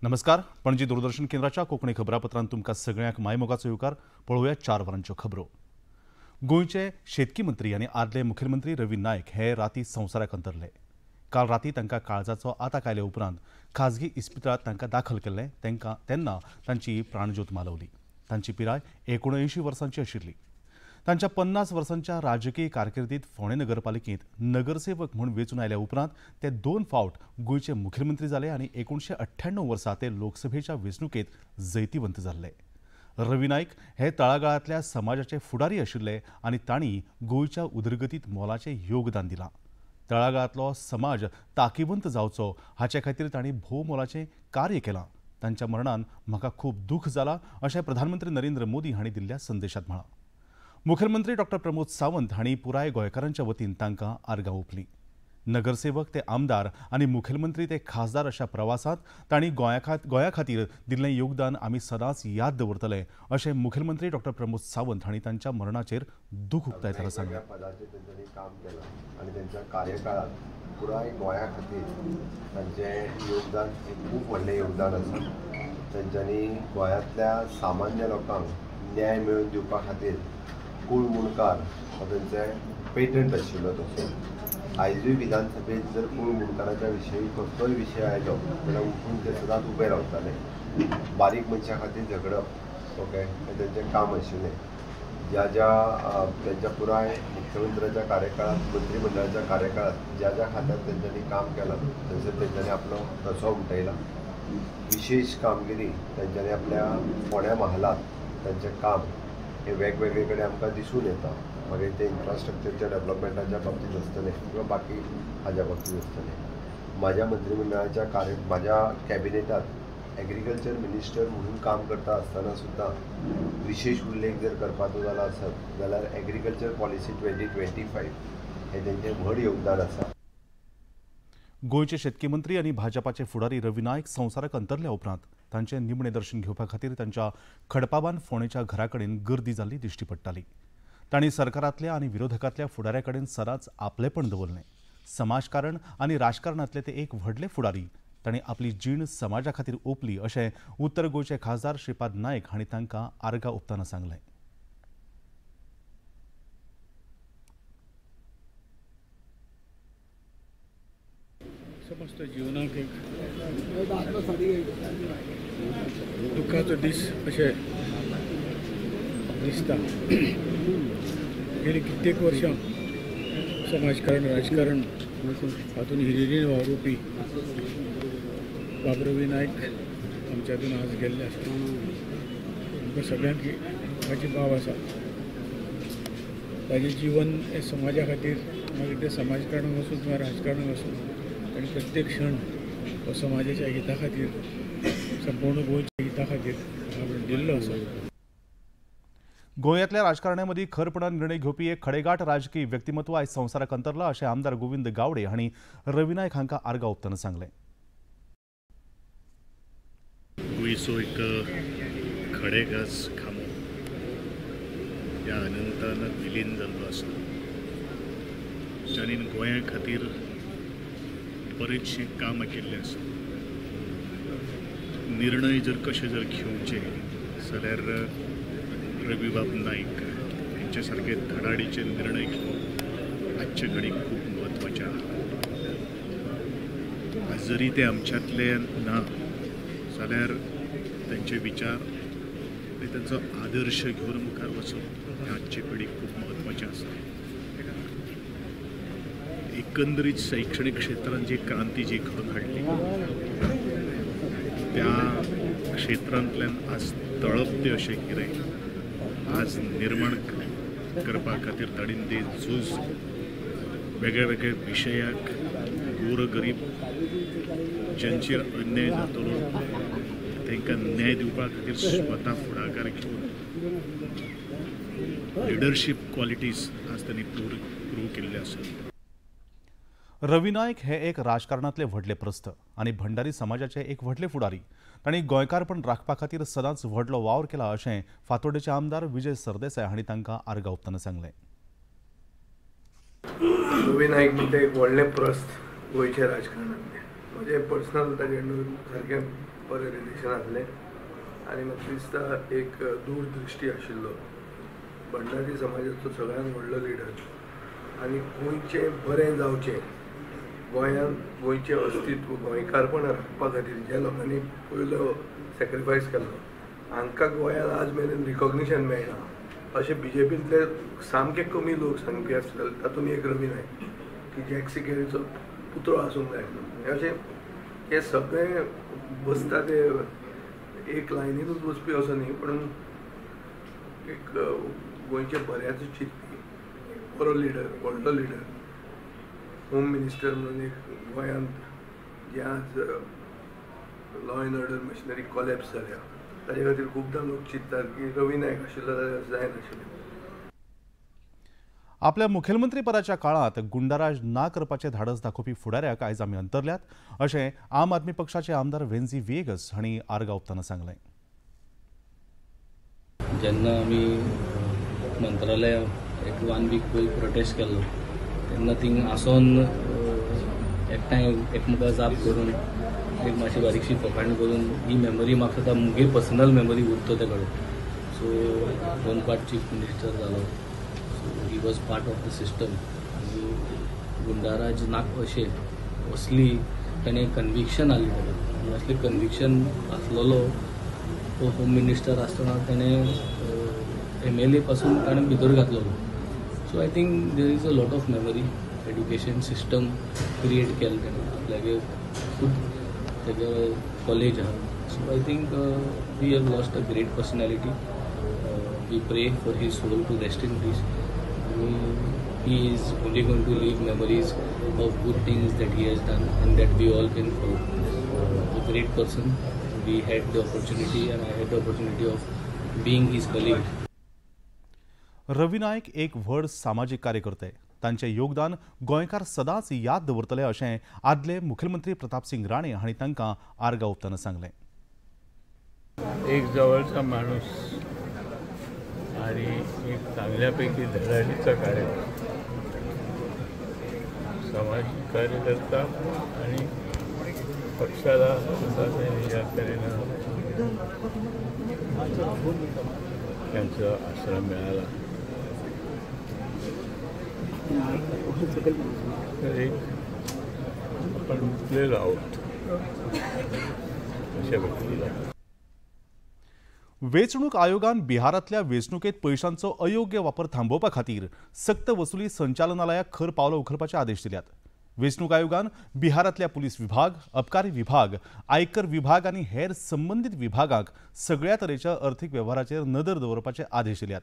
नमस्कार. पणजी दूरदर्शन केंद्राच्या कोंकणी खबरापत्रांत तुमकां सगळ्यांक मायमोगाचो येवकार. पळोवया 4 वरांच्यो खबरो. गोंयचे शेतकी मंत्री आनी आदले मुखेलमंत्री रवी नायक हे राती संवसाराक अंतरले. काल राती तांकां काळजाचो आताक आयले उपरांत खाजगी इस्पितळांत तांकां दाखल केल्ले. तेन्ना तांची प्राणज्योत मालवली. तांची पिराय 79 वर्सांची आशिल्ली. तांच्या 50 वर्सांच्या राजकीय कारकिर्दीत फोंडें नगरपालिकेंत नगरसेवक म्हूण वेंचून आयल्या उपरांत ते 2 फावट गोंयचे मुखेलमंत्री जाले आनी 1998 वर्सा ते लोकसभेच्या वेंचणुकेंत जैतिवंत जाल्ले. रवी नायक हे तळागाळांतल्या समाजाचे फुडारी आशिल्ले आनी तांणी गोंयच्या उदरगतीत मोलाचें योगदान दिलां. तळागाळांतलो समाज तांकीवंत जावचो हाचे खातीर तांणी भोव मोलाचें कार्य केलां. तांच्या मरणान म्हाका खूब दूख जालां अशें प्रधानमंत्री नरेंद्र मोदी हांणी दिल्ल्या संदेशांत म्हळां. मुखेलमंत्री डॉ. प्रमोद सावंत हांणी पुराय गोंयकारांच्या वतीन तांकां आर्गां ओंपलीं. नगरसेवक ते आमदार आनी मुखेलमंत्री ते खासदार अशा प्रवासांत तांणी गोंया खातीर दिल्लें योगदान आमी सदांच याद दवरतले अशें मुखेलमंत्री डॉ. प्रमोद सावंत हांणी तांच्या मरणाचेर दूख उक्तायतना सांगलें. काम केलं आणि त्यांच्या कार्यकाळात पुराय गोंया खातीर तांचें योगदान खूब व्हडलें योगदान आसा. तांच्यांनी गोंयांतल्या सामान्य लोकांक न्याय मेळोवन दिवपा खातीर कूळ मुणकार हो तांचें पेटंट आशिल्लो. तसो आयजूय विधानसभेत जर कूळ मुणकाराच्या विशयी कसलोय विशय आयलो जाल्यार उठून ते सदांच उबे रावताले. बारीक मनशा खातीर झगडप ओके हें तेंचें काम आशिल्लें. त्यांच्या पुराय मुख्यमंत्र्याच्या कार्यकाळात मंत्रिमंडळाच्या कार्यकाळात ज्या खात्यात त्यांच्यानी काम केलं थंयसर त्यांच्यानी आपलो ठसो उमटयला. विशेष कामगिरी त्यांच्यानी आपल्या फोंड्या महालात तांचें काम हे वेगवेगळे कडेन आमकां दिसून येता. मागीर ते इन्फ्रास्ट्रक्चरच्या डेव्हलपमेंटाच्या बाबतींत आसतलें किंवा बाकी हाज्या बाबतींत आसतलें. म्हाज्या मंत्रिमंडळाच्या म्हाज्या कॅबिनेटात एग्रीकल्चर मिनिस्टर म्हणून काम करता आसतना सुद्दां विशेष उल्लेख जर करपाचो जाला आसत जाल्यार एग्रीकल्चर पॉलिसी 2025 हे तेंचें व्हड योगदान आसा. गोंयचे शेतकी मंत्री आनी भाजपाचे फुडारी रवी नायक संवसाराक अंतरल्या उपरांत तांचें निमणें दर्शन घेवपा खातीर तांच्या खडपाबान फोंडेच्या घरा कडेन गर्दी जाल्ली दिश्टी पडटाली. तांणी सरकारांतल्या आनी विरोधकांतल्या फुडाऱ्या कडेन सदांच आपलेपण दवरलें. समाजकारण आनी राजकारणांतले ते एक व्हडले फुडारी. तांणी आपली जीण समाजा खातीर ओंपली अशें उत्तर गोंयचे खासदार श्रीपाद नायक हांणी तांकां आर्गां ओंपतना सांगलें. समस्त जीवनाक एक दुखाचो दीस अशें दिसता. गेली कित्येक वर्सां समाजकारण राजकारण हातूंत हिरिरीन वावुरपी बाब रवी नायक आमच्या हातून आज गेल्ले आसा. आमकां सगळ्यांक ताची भाव आसा. ताजें जीवन हे समाजा खातीर मागीर ते समाजकारणाक वचूं किंवा राजकारणाक वचूं आनी प्रत्येक क्षण हो समाजाच्या हिता खातीर संपूर्ण गोंयच्या हिता खातीर हांवें दिल्लो आसा. गोंयांतल्या राजकारण्या मदीं खरपणान निर्णय घेवपी एक खडेगाठ राजकीय व्यक्तिमत्व आयज संवसाराक अंतरला अशें आमदार गोविंद गावडे हांणी रवी नायक हांकां आर्गां ओंपतना सांगलें. गोंयचो एक खडेगास खांबो ह्या अनंतान विलीन जाल्लो आसा. जाणीन गोंया खातीर बरेचशें कामां केल्लें आसा. निर्णय जर कशे जर घेवचे जाल्यार रवी बाब नायक हेंचे सारके धडाडीचे निर्णय घेवप आजचे घडीक खूब म्हत्वाचें आसा. आज जरी ते आमच्यांतले ना जाल्यार तांचे विचार आनी तांचो आदर्श घेवन मुखार वचप हें आजचे पिढीक खूब म्हत्वाचें आसा. एकंदरीत शैक्षणीक क्षेत्रांत जी क्रांती जी घडोवन हाडली त्या क्षेत्रांतल्यान आज तळपते अशें कितें आज निर्माण करपा खातीर ताणीन ते झूज वेगळ्या वेगळ्या विशयाक गोरगरीब ज्यांचेर अन्याय जातलो तांकां न्याय दिवपा खातीर स्वता फुडाकार घेवन लिडरशीप क्वॉलिटीज आज तांणी प्रूव केल्ले आसा. रवी नायक हे एक राजकारणांतले व्हडले प्रस्थ आनी भंडारी समाजाचे एक व्हडले फुडारी. तांणी गोंयकारपण राखपा खातीर सदांच व्हडलो वावर केला अशें फातोर्डेचे आमदार विजय सरदेसाय हांणी तांकां आर्गां ओंपतना सांगलें. रवी नायक म्हणजे एक व्हडलें प्रस्थ गोंयच्या राजकारणांतलें. म्हजें पर्सनल ताचे सारकें बरें रिलेशन आसलें आनी म्हाका दिसता एक दूरदृश्टी आशिल्लो. भंडारी समाजाचो सगळ्यांत व्हडलो लिडर आनी गोंयचें बरें जावचें, गोंयचें अस्तित्व गोंयकारपण राखपा खातीर ज्या लोकांनी पयलो सॅक्रिफायस केल्लो, हांकां गोंयांत आज मेरेन रिकॉग्निशन मेळना अशें BJPंतले सामके कमी लोक सांगपी आसले. तातूंत एक रवी नायक की जॅक सिकेरीचो पुतळो आसूंक जाय आसलो. अशें हे सगळे बसता ते एक लायनीनूच बसपी असो न्ही, पूण एक गोंयचे बऱ्याच चिंतपी बरो लिडर, व्हडलो लिडर, होम मिनिस्टर म्हणून एक गोंयांत जे आज law end order machinery collapse जाल्या ताचे खातीर खुबदां लोक चिंततात की रवी नायक आशिल्लो जाल्यार जायनाशिल्लें. आपल्या मुखेलमंत्री पदाच्या काळात गुंडाराज ना करपाचे धाडस दाखोवपी फुडाऱ्याक आयज आमी अंतरल्यात, अशें आम आदमी पक्षाचे आमदार वेन्झी विएगस हांणी आर्गां ओंपतना सांगलें. जेन्ना आमी मंत्रालया एक 1 वीक पयलीं प्रोटेस्ट केल्लो तेन्ना थिंग आसोन एकठांय एकमेका जाप करून एक मातशी बारीकशी फकाणी करून ही मेमरी म्हाका आतां मुगे पर्सनल मेमरी उरता ते कडेन. सो 2 पार्ट चीफ मिनिस्टर जालो, so he was part of the system. आनी गुंडाराज नाक अशें असली ताणें कन्विक्शन आसली ताणें असलें कन्विक्शन आसलेलो तो होम मिनिस्टर आसतना ताणें MLA पासून ताणें भितर घातलेलो. So I think there is a lot of memory. Education system create केलें ताणें आपल्यागे खूब तेगे कॉलेज आहा. So I think we have lost a great personality. We pray for his soul to rest in peace. He is only going to leave memories of good things that he has done and that we all can follow. A great person. We had the opportunity and I had the opportunity of being his colleague. Ravi Naik एक व्हड सामाजीक कार्यकर्ते. तांचें योगदान गोंयकार सदांच याद दवरतले अशें आदले मुखेलमंत्री प्रतापसिंग राणे हांणी तांकां आर्गां ओंपतना सांगलें. एक जवळचा माणूस आणि एक चांगल्यापैकी धडाडीचा कार्यकर्ता, सामाजिक कार्यकर्ता आणि पक्षाला सुद्धा त्यांनी या तऱ्हेनं त्यांचा आश्रम मिळाला. तर एक आपण मुकलेलो आहोत अशा व्यक्तीला. वेंचणूक आयोगान बिहारांतल्या वेंचणुकेंत पयशांचो अयोग्य वापर थांबोवपा खातीर सक्त वसुली संचालनालयाक खर पावलां उखलपाचे आदेश दिल्यात. वेंचणूक आयोगान बिहारांतल्या पुलीस विभाग, अबकारी विभाग, आयकर विभाग आनी हेर संबंदीत विभागांक सगळ्या तरेच्या अर्थीक वेव्हाराचेर नदर दवरपाचे आदेश दिल्यात.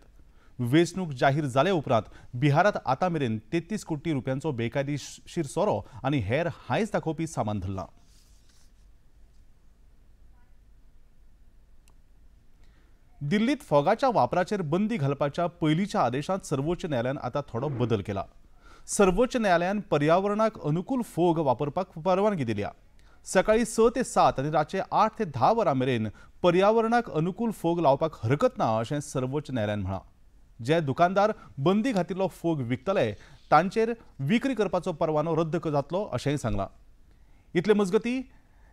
वेंचणूक जाहीर जाले उपरांत बिहारांत आतां मेरेन 33 कोटी रुपयांचो बेकायदेशीर सोरो आनी हेर हायस दाखोवपी सामान धरलां. दिल्लीत फोगाच्या वापराचेर बंदी घालपाच्या पयलींच्या आदेशांत सर्वोच्च न्यायालयान आतां थोडो बदल केला. सर्वोच्च न्यायालयान पर्यावरणाक अनुकूल फोग वापरपाक परवानगी दिल्या. सकाळी 6 ते 7 आनी रातचे 8 ते 10 वरां मेरेन पर्यावरणाक अनुकूल फोग लावपाक हरकत ना अशें सर्वोच्च न्यायालयान म्हळां. जे दुकानदार बंदी घातिल्लो फोग विकतले तांचेर विक्री करपाचो परवानो रद्द जातलो अशेंय सांगलां. इतले मजगतीं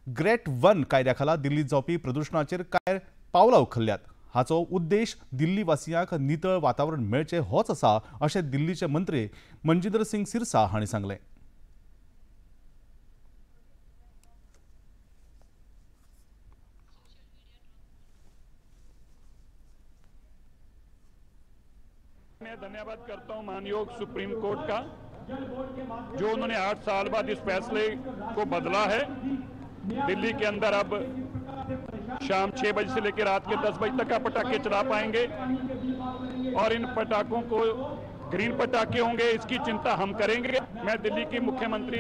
ग्रेट 1 कायद्या खाला दिल्लीत जावपी प्रदुशणाचेर कांय पावलां उखल्ल्यात. हाचो उद्देश दिल्ली वासियांक नितळ वातावरण मेळचें होच आसा अशें दिल्लीचे मंत्री मनजिंदर सिंग सिरसा हांणी सांगलें. मैं धन्यवाद करता हूं मानयोग सुप्रीम कोर्ट का, जो उन्होंने 8 साल बाद इस फैसले को बदला है. दिल्ली के अंदर अब शाम 6 बजे से लेकर रात के 10 बजे तक आप पटाखे चला पाएंगे और इन पटाखों को ग्रीन पटाखे होंगे, इसकी चिंता हम करेंगे. मैं दिल्ली की मुख्यमंत्री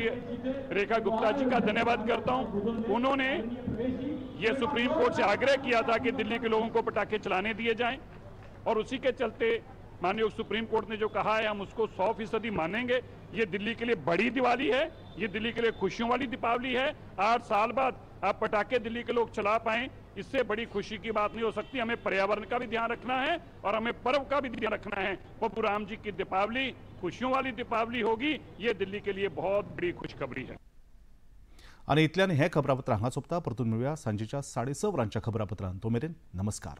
रेखा गुप्ता जी का धन्यवाद करता हूं. उन्होंने ये सुप्रीम कोर्ट से आग्रह किया था कि दिल्ली के लोगों को पटाखे चलाने दिए जाएं और उसी के चलते माननीय सुप्रीम कोर्ट ने जो कहा है हम उसको 100% मानेंगे. ये दिल्ली के लिए बड़ी दिवाली है, ये दिल्ली के लिए खुशियों वाली दीपावली है. 8 साल बाद आप पटाखे दिल्ली के लोग चला पाएं, इससे बड़ी खुशी की बात नहीं हो सकती. हमें पर्यावरण का भी ध्यान रखना है और हमें पर्व का भी ध्यान रखना है. प्रभु राम जी की दीपावली खुशियों वाली दीपावली होगी. ये दिल्ली के लिए बहुत बड़ी खुशखबरी है. आनी इतल्यान हें खबरापत्र हांगा सोंपता. परतून मेळुया सांजेच्या 6:30 वरांच्या खबरापत्रांत. तो मेरेन नमस्कार.